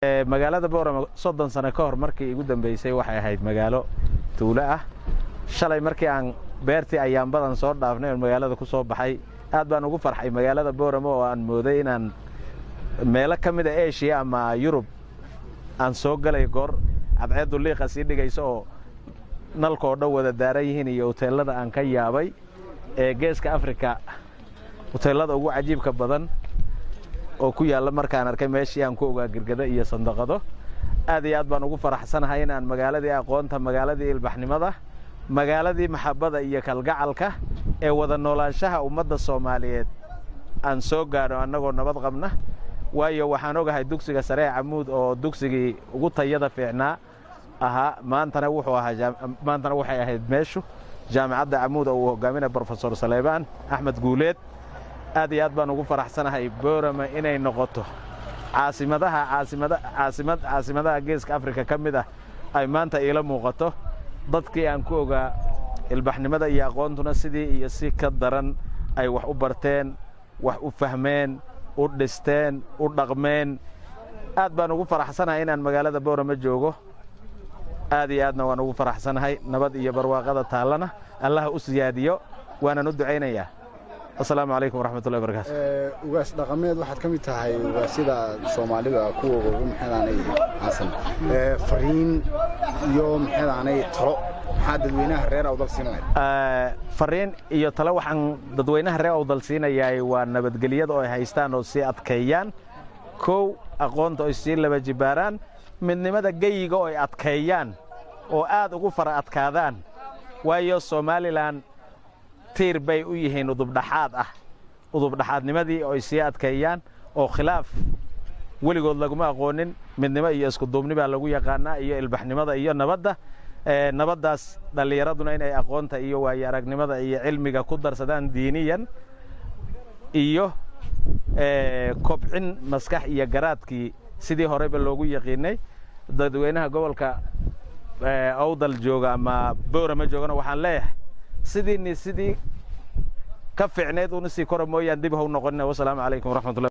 magaalada Boorama 30 sano ka hor markii ugu dambeysay waxay ahayd magaalo tuulo ah shalay markii aan beertii ayaan badan soo dhaafnay magaalada ku soo baxay aad baan ugu farxay magaalada Boorama oo aan mooday inaan meelo kamid ah Asia ama Europe aan soo galay goor cadceedu liiqa si dhigayso oo nalkoo dhow wada daaran yihiin iyo hoteelada aan ka yaabay ee geeska Afrika hoteelada ugu cajiibka badan oo ku yaala markaan arkay meeshii aan ku ogaa girgada iyo sandaqado aad iyo aad baan ugu faraxsanahay inaan magaaladii aqoonta magaaladii ilbaxnimada magaaladii maxabada iyo kalgacalka ee wada noolaanshaha ummadda Soomaaliyeed aan soo gaaro annagoo nabad qabna waayo waxaan ogahay dugsiga sare ee Amuud oo dugsigii ugu tayada fiicnaa aha maantana waxay ahayd meeshu jaamacadda Amuud oo hogaaminaya Professor Saleebaan Axmed Guuleed aad iyo aad baan ugu faraxsanahay Boorama inay noqoto caasimadaha geeska Afrika kamid ah ay maanta ila muuqato dadkii aan ku ogaa ilbaxnimada iyo aqoontuna sidii iyo si ka daran ay wax u barteen wax u fahmeen u dhisteen u dhaqmeen aad baan ugu faraxsanahay inaan magaalada Boorama joogo aad iyo aadna waan ugu faraxsanahay nabad iyo barwaaqada taalana Allah u siyaadiyo waana u duceynayaa السلام عليكم ورحمة الله وبركاته. وقاس دقميد واحد كم يتهاي وسيدة سومالية كوه ومحلاني عسل. فرين يوم محلاني ترى حد دوينه الرئة أوضل سينه. فرين يطلعوا عن دوينه الرئة أوضل سينه يا ونبت جليد أو هيستان أو سيات كيان كو أقون تويسير لبجباران من نمدا جي جو أتكيان أو آد غفر أتكادان ويا سومالي لان تير bay u yihiin udub dhaxaadnimadii oo ay sii adkeeyaan oo khilaaf waligood laguma aqoonin midnimo iyo isku duubni baa lagu yaqaanaa iyo ilbaxnimada iyo nabadaas dhalinyaradu inay aqoonta iyo waaya aragnimada iyo cilmiga ku darsadaan diiniyan iyo kobcin maskax iyo garaadkii sidii horeba loogu yaqiinay dadweynaha gobolka awdal jooga ama Boorama joogana waxaan leeyahay sidii ka fiicneed uu si koro mooyaan dib u noqonay. Wassalaamu calaykum waraxmatullahi